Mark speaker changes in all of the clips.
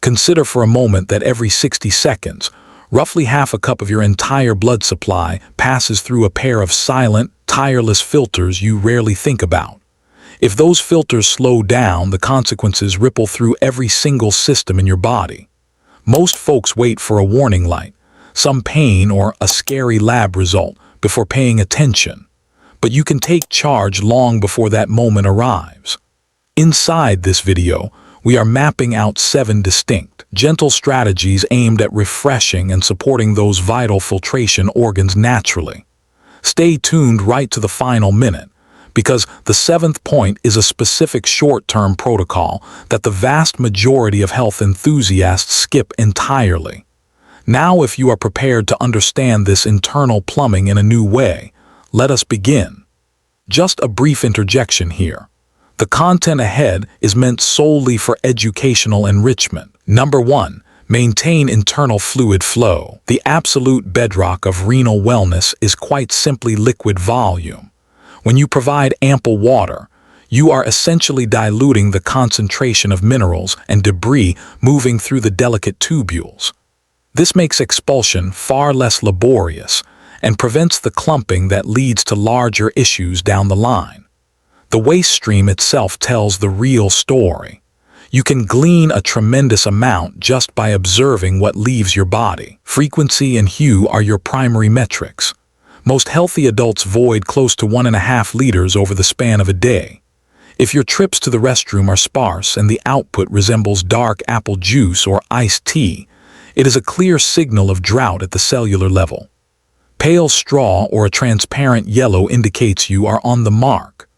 Speaker 1: Consider for a moment that every 60 seconds, roughly half a cup of your entire blood supply passes through a pair of silent, tireless filters you rarely think about. If those filters slow down, the consequences ripple through every single system in your body. Most folks wait for a warning light, some pain or a scary lab result before paying attention. But you can take charge long before that moment arrives. Inside this video, we are mapping out 7 distinct, gentle strategies aimed at refreshing and supporting those vital filtration organs naturally. Stay tuned right to the final minute, because the 7th point is a specific short-term protocol that the vast majority of health enthusiasts skip entirely. Now, if you are prepared to understand this internal plumbing in a new way, let us begin. Just a brief interjection here. The content ahead is meant solely for educational enrichment. Number 1. Maintain internal fluid flow. The absolute bedrock of renal wellness is quite simply liquid volume. When you provide ample water, you are essentially diluting the concentration of minerals and debris moving through the delicate tubules. This makes expulsion far less laborious and prevents the clumping that leads to larger issues down the line. The waste stream itself tells the real story. You can glean a tremendous amount just by observing what leaves your body. Frequency and hue are your primary metrics. Most healthy adults void close to 1.5 liters over the span of a day. If your trips to the restroom are sparse and the output resembles dark apple juice or iced tea, it is a clear signal of drought at the cellular level. Pale straw or a transparent yellow indicates you are on the mark.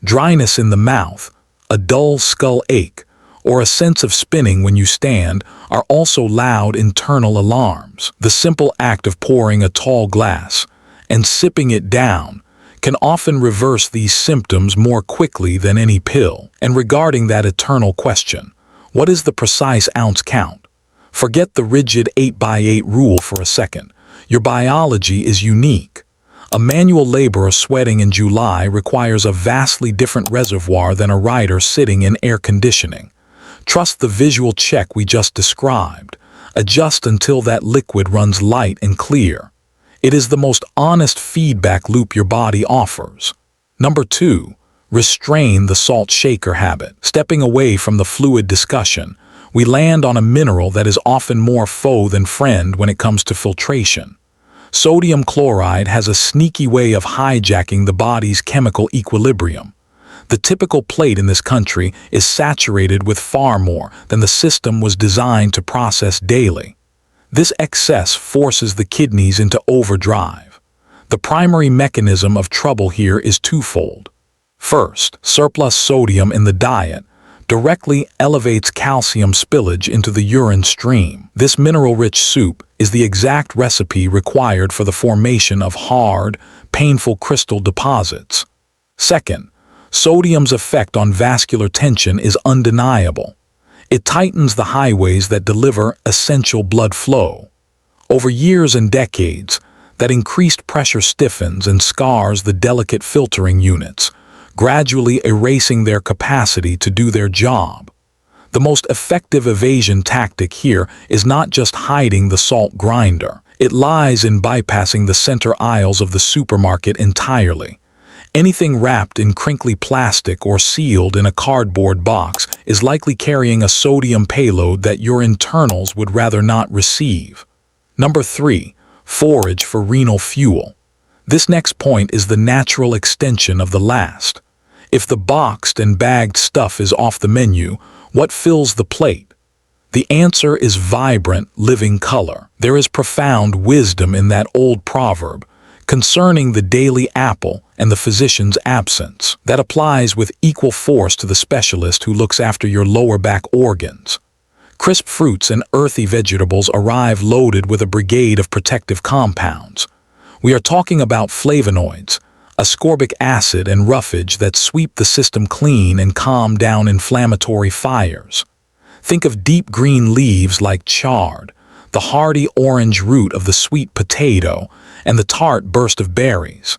Speaker 1: Dryness in the mouth, a dull skull ache, or a sense of spinning when you stand are also loud internal alarms. The simple act of pouring a tall glass and sipping it down can often reverse these symptoms more quickly than any pill. And regarding that eternal question, what is the precise ounce count? Forget the rigid 8x8 rule for a second. Your biology is unique. A manual laborer sweating in July requires a vastly different reservoir than a rider sitting in air conditioning. Trust the visual check we just described. Adjust until that liquid runs light and clear. It is the most honest feedback loop your body offers. Number 2. Restrain the salt shaker habit. Stepping away from the fluid discussion, we land on a mineral that is often more foe than friend when it comes to filtration. Sodium chloride has a sneaky way of hijacking the body's chemical equilibrium. The typical plate in this country is saturated with far more than the system was designed to process daily. This excess forces the kidneys into overdrive. The primary mechanism of trouble here is twofold. First, surplus sodium in the diet directly elevates calcium spillage into the urine stream. This mineral-rich soup is the exact recipe required for the formation of hard, painful crystal deposits. Second, sodium's effect on vascular tension is undeniable. It tightens the highways that deliver essential blood flow. Over years and decades, that increased pressure stiffens and scars the delicate filtering units, gradually erasing their capacity to do their job. The most effective evasion tactic here is not just hiding the salt grinder. It lies in bypassing the center aisles of the supermarket entirely. Anything wrapped in crinkly plastic or sealed in a cardboard box is likely carrying a sodium payload that your internals would rather not receive. Number 3. Forage for renal fuel. This next point is the natural extension of the last. If the boxed and bagged stuff is off the menu, what fills the plate? The answer is vibrant, living color. There is profound wisdom in that old proverb concerning the daily apple and the physician's absence. That applies with equal force to the specialist who looks after your lower back organs. Crisp fruits and earthy vegetables arrive loaded with a brigade of protective compounds. We are talking about flavonoids, ascorbic acid and roughage that sweep the system clean and calm down inflammatory fires. Think of deep green leaves like chard, the hardy orange root of the sweet potato, and the tart burst of berries.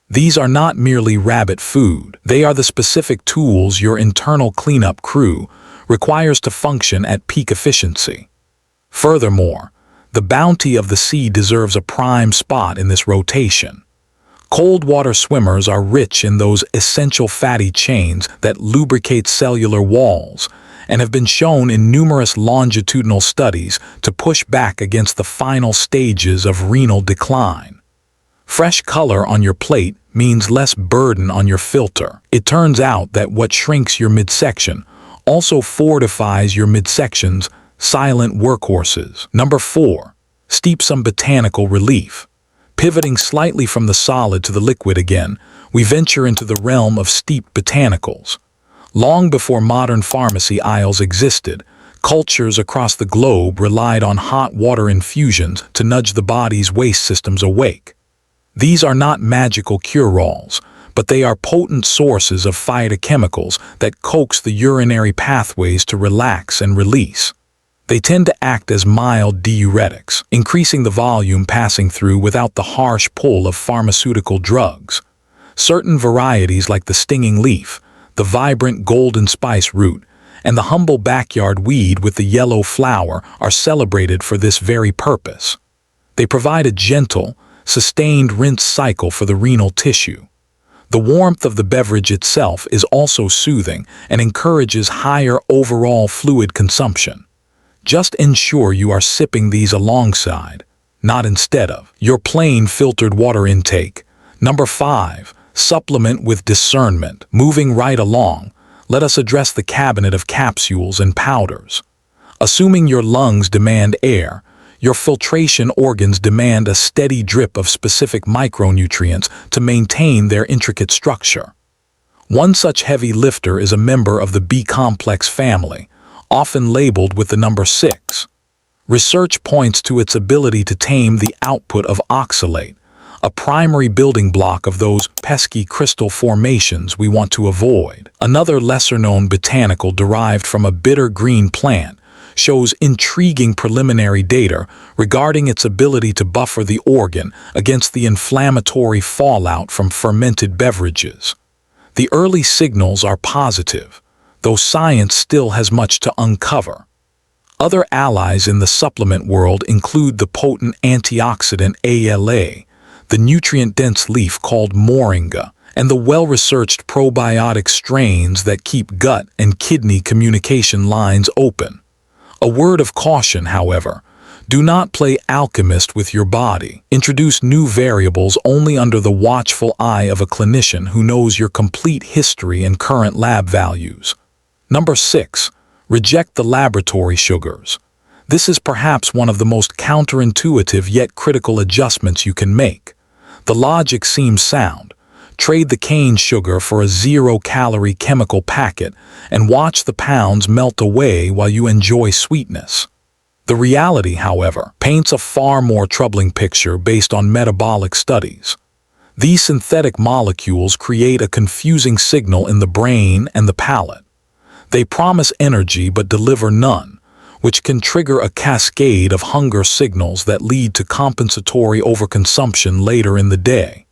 Speaker 1: These are not merely rabbit food. They are the specific tools your internal cleanup crew requires to function at peak efficiency. Furthermore, the bounty of the sea deserves a prime spot in this rotation. Cold water swimmers are rich in those essential fatty chains that lubricate cellular walls and have been shown in numerous longitudinal studies to push back against the final stages of renal decline. Fresh color on your plate means less burden on your filter. It turns out that what shrinks your midsection also fortifies your midsection's silent workhorses. Number 4. Steep some botanical relief. Pivoting slightly from the solid to the liquid again, we venture into the realm of steep botanicals. Long before modern pharmacy aisles existed, cultures across the globe relied on hot water infusions to nudge the body's waste systems awake. These are not magical cure-alls, but they are potent sources of phytochemicals that coax the urinary pathways to relax and release. They tend to act as mild diuretics, increasing the volume passing through without the harsh pull of pharmaceutical drugs. Certain varieties like the stinging leaf, the vibrant golden spice root, and the humble backyard weed with the yellow flower are celebrated for this very purpose. They provide a gentle, sustained rinse cycle for the renal tissue. The warmth of the beverage itself is also soothing and encourages higher overall fluid consumption. Just ensure you are sipping these alongside, not instead of, your plain filtered water intake. Number 5. Supplement with discernment. Moving right along, let us address the cabinet of capsules and powders. Assuming your lungs demand air, your filtration organs demand a steady drip of specific micronutrients to maintain their intricate structure. One such heavy lifter is a member of the B-complex family, often labeled with the number 6. Research points to its ability to tame the output of oxalate, a primary building block of those pesky crystal formations we want to avoid. Another lesser-known botanical derived from a bitter green plant shows intriguing preliminary data regarding its ability to buffer the organ against the inflammatory fallout from fermented beverages. The early signals are positive, though science still has much to uncover. Other allies in the supplement world include the potent antioxidant ALA, the nutrient-dense leaf called moringa, and the well-researched probiotic strains that keep gut and kidney communication lines open. A word of caution, however, do not play alchemist with your body. Introduce new variables only under the watchful eye of a clinician who knows your complete history and current lab values. Number 6. Reject the laboratory sugars. This is perhaps one of the most counterintuitive yet critical adjustments you can make. The logic seems sound. Trade the cane sugar for a zero-calorie chemical packet and watch the pounds melt away while you enjoy sweetness. The reality, however, paints a far more troubling picture based on metabolic studies. These synthetic molecules create a confusing signal in the brain and the palate. They promise energy but deliver none, which can trigger a cascade of hunger signals that lead to compensatory overconsumption later in the day.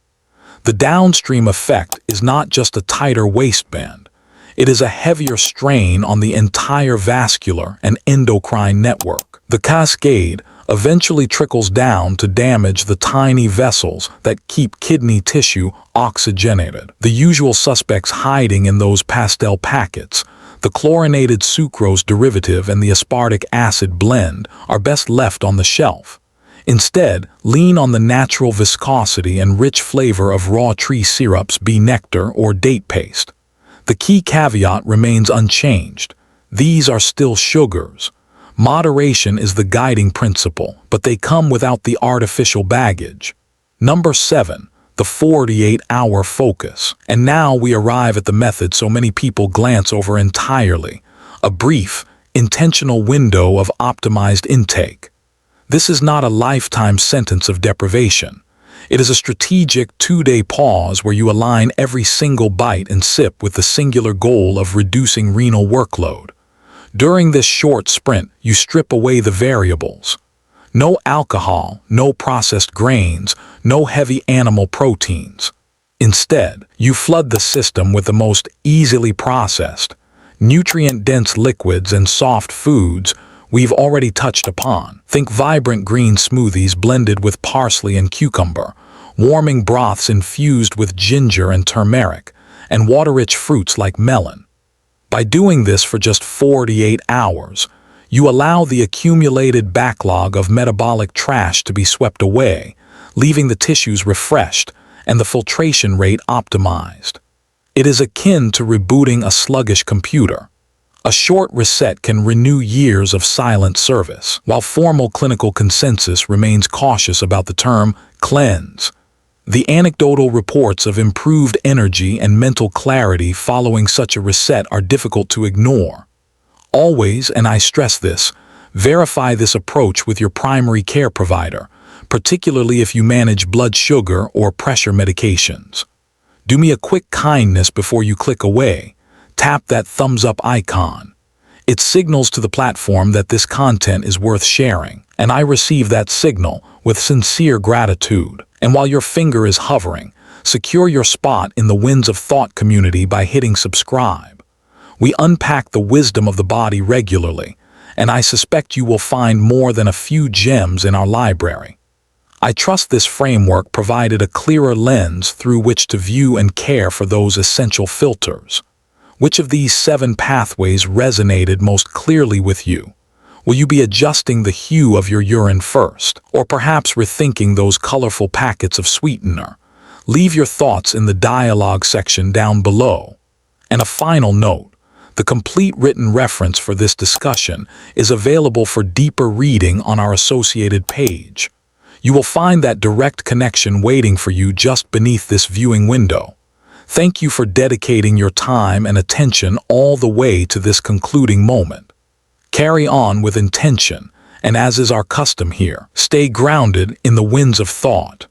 Speaker 1: The downstream effect is not just a tighter waistband. It is a heavier strain on the entire vascular and endocrine network. The cascade eventually trickles down to damage the tiny vessels that keep kidney tissue oxygenated. The usual suspects hiding in those pastel packets, the chlorinated sucrose derivative and the aspartic acid blend, are best left on the shelf. Instead, lean on the natural viscosity and rich flavor of raw tree syrups, bee nectar, or date paste. The key caveat remains unchanged. These are still sugars. Moderation is the guiding principle, but they come without the artificial baggage. Number 7. The 48-hour focus. And now we arrive at the method so many people glance over entirely: a brief, intentional window of optimized intake. This is not a lifetime sentence of deprivation. It is a strategic 2-day pause where you align every single bite and sip with the singular goal of reducing renal workload. During this short sprint, you strip away the variables. No alcohol, no processed grains, no heavy animal proteins. Instead, you flood the system with the most easily processed, Nutrient-dense liquids and soft foods we've already touched upon. Think vibrant green smoothies blended with parsley and cucumber, warming broths infused with ginger and turmeric, and water-rich fruits like melon. By doing this for just 48 hours, you allow the accumulated backlog of metabolic trash to be swept away, leaving the tissues refreshed and the filtration rate optimized. It is akin to rebooting a sluggish computer. A short reset can renew years of silent service, while formal clinical consensus remains cautious about the term cleanse. The anecdotal reports of improved energy and mental clarity following such a reset are difficult to ignore. Always, and I stress this, verify this approach with your primary care provider, particularly if you manage blood sugar or pressure medications. Do me a quick kindness before you click away. Tap that thumbs up icon. It signals to the platform that this content is worth sharing, and I receive that signal with sincere gratitude. And while your finger is hovering, secure your spot in the Winds of Thought community by hitting subscribe. We unpack the wisdom of the body regularly, and I suspect you will find more than a few gems in our library. I trust this framework provided a clearer lens through which to view and care for those essential filters. Which of these 7 pathways resonated most clearly with you? Will you be adjusting the hue of your urine first, or perhaps rethinking those colorful packets of sweetener? Leave your thoughts in the dialogue section down below. And a final note, the complete written reference for this discussion is available for deeper reading on our associated page. You will find that direct connection waiting for you just beneath this viewing window. Thank you for dedicating your time and attention all the way to this concluding moment. Carry on with intention, and as is our custom here, stay grounded in the winds of thought.